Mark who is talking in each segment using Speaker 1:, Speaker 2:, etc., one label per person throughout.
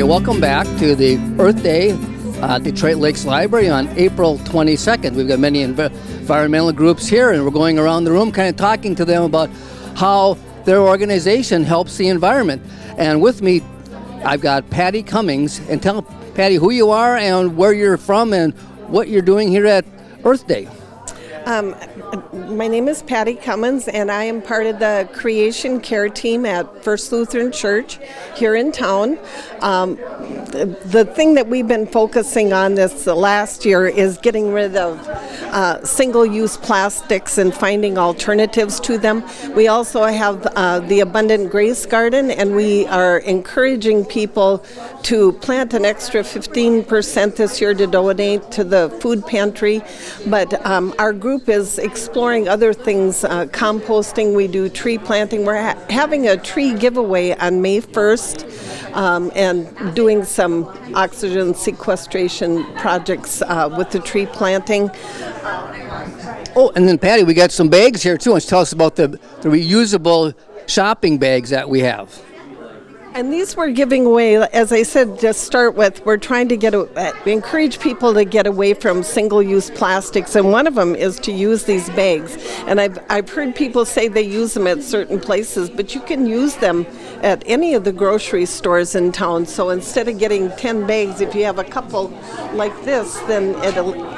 Speaker 1: Okay, welcome back to the Earth Day at Detroit Lakes Library on April 22nd. We've got many environmental groups here, and we're going around the room kind of talking to them about how their organization helps the environment. And with me, I've got Patty Cummings. And tell Patty who you are and where you're from and what you're doing here at Earth Day.
Speaker 2: My name is Patty Cummins, and I am part of the Creation Care Team at First Lutheran Church here in town. The thing that we've been focusing on this last year is getting rid of single-use plastics and finding alternatives to them. We also have the Abundant Grace Garden, and we are encouraging people to plant an extra 15% this year to donate to the food pantry. But our group is exploring other things, composting. We do tree planting. We're having a tree giveaway on May 1st and doing some oxygen sequestration projects with the tree planting.
Speaker 1: Oh, and then Patty, we got some bags here too. Why don't you tell us about the reusable shopping bags that we have?
Speaker 2: And these we're giving away, as I said, to start with, we're trying to encourage people to get away from single-use plastics, and one of them is to use these bags. And I've heard people say they use them at certain places, but you can use them at any of the grocery stores in town. So instead of getting 10 bags, if you have a couple like this, then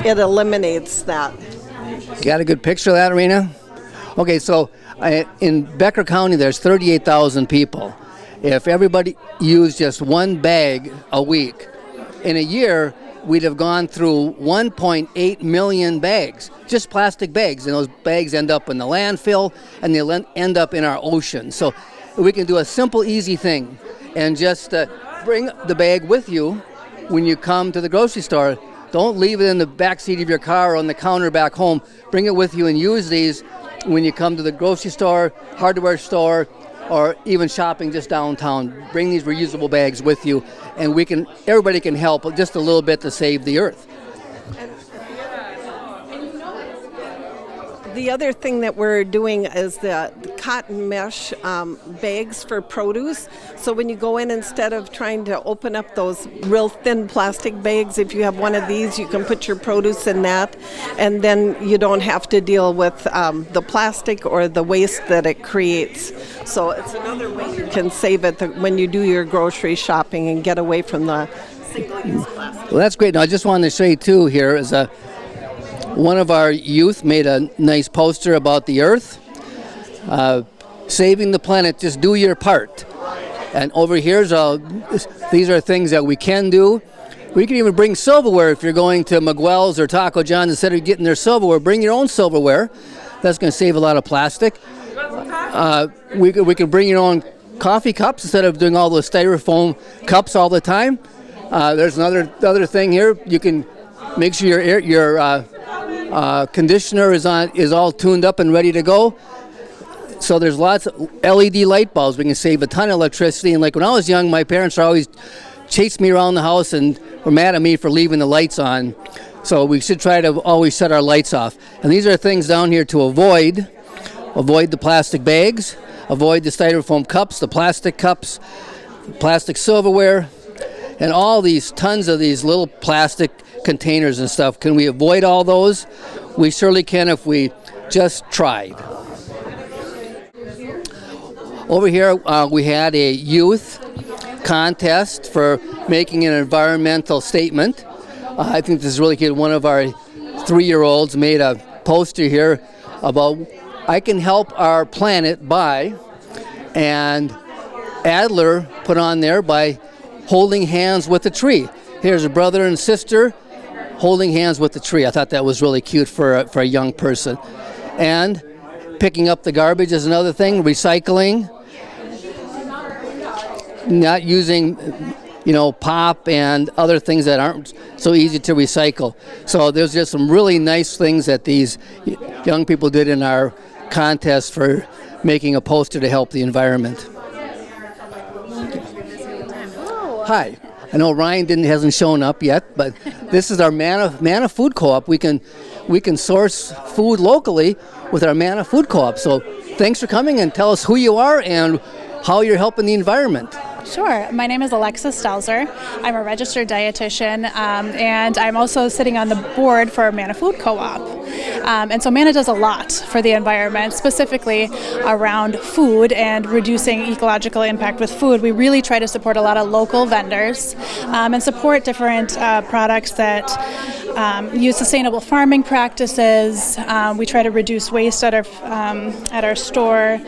Speaker 2: it eliminates that.
Speaker 1: Got a good picture of that, Arena? Okay, so in Becker County, there's 38,000 people. If everybody used just one bag a week, in a year, we'd have gone through 1.8 million bags, just plastic bags. And those bags end up in the landfill, and they end up in our ocean. So we can do a simple, easy thing and just bring the bag with you when you come to the grocery store. Don't leave it in the back seat of your car or on the counter back home. Bring it with you and use these when you come to the grocery store, hardware store, or even shopping just downtown. Bring these reusable bags with you, and everybody can help just a little bit to save the earth.
Speaker 2: The other thing that we're doing is the cotton mesh bags for produce. So when you go in, instead of trying to open up those real thin plastic bags, if you have one of these, you can put your produce in that, and then you don't have to deal with the plastic or the waste that it creates. So it's another way you can save it when you do your grocery shopping and get away from the single-use plastic.
Speaker 1: Well, that's great. Now, I just wanted to show you, too, here is one of our youth made a nice poster about the earth. Saving the planet, just do your part. And over here, these are things that we can do. We can even bring silverware if you're going to Miguel's or Taco John's. Instead of getting their silverware, bring your own silverware. That's going to save a lot of plastic. We could bring your own coffee cups instead of doing all those styrofoam cups all the time. There's another thing here. You can make sure your conditioner is all tuned up and ready to go. So there's lots of LED light bulbs. We can save a ton of electricity. And like when I was young, my parents always chased me around the house and were mad at me for leaving the lights on. So we should try to always shut our lights off. And these are things down here to avoid the plastic bags, avoid the styrofoam cups, the plastic cups, plastic silverware, and all these tons of these little plastic containers and stuff. Can we avoid all those? We surely can if we just tried. Over here, we had a youth contest for making an environmental statement. I think this is really cute. One of our 3-year-olds made a poster here about I can help our planet by, and Adler put on there by holding hands with a tree. Here's a brother and sister holding hands with the tree. I thought that was really cute for a young person. And picking up the garbage is another thing. Recycling. Not using, pop and other things that aren't so easy to recycle. So there's just some really nice things that these young people did in our contest for making a poster to help the environment. Hi. I know Ryan hasn't shown up yet, but this is our Manna Food Co-op. We can source food locally with our Manna Food Co-op. So thanks for coming, and tell us who you are and how you're helping the environment.
Speaker 3: Sure. My name is Alexis Stelzer. I'm a registered dietitian, and I'm also sitting on the board for Manna Food Co-op. And so Manna does a lot for the environment, specifically around food and reducing ecological impact with food. We really try to support a lot of local vendors and support different products that use sustainable farming practices. We try to reduce waste at our store.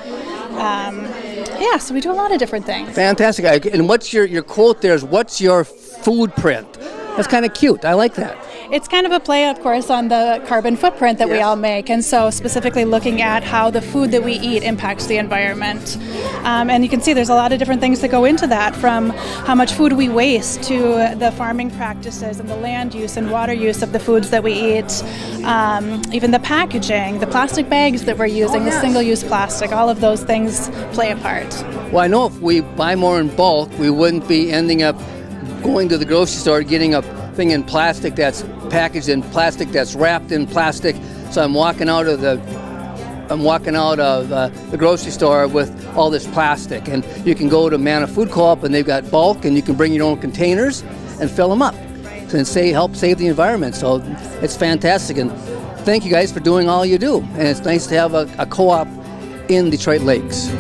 Speaker 3: So we do a lot of different things.
Speaker 1: Fantastic. And what's your quote there is, what's your food print? That's kind of cute. I like that.
Speaker 3: It's kind of a play, of course, on the carbon footprint that we all make, and so specifically looking at how the food that we eat impacts the environment. And you can see there's a lot of different things that go into that, from how much food we waste to the farming practices and the land use and water use of the foods that we eat, even the packaging, the plastic bags that we're using, the single-use plastic, all of those things play a part.
Speaker 1: Well, I know if we buy more in bulk, we wouldn't be ending up going to the grocery store, getting a thing in plastic that's packaged in plastic, that's wrapped in plastic. So I'm walking out of the grocery store with all this plastic. And you can go to Manna Food Co-op, and they've got bulk, and you can bring your own containers and fill them up and help save the environment. So it's fantastic. And thank you guys for doing all you do. And it's nice to have a co-op in Detroit Lakes.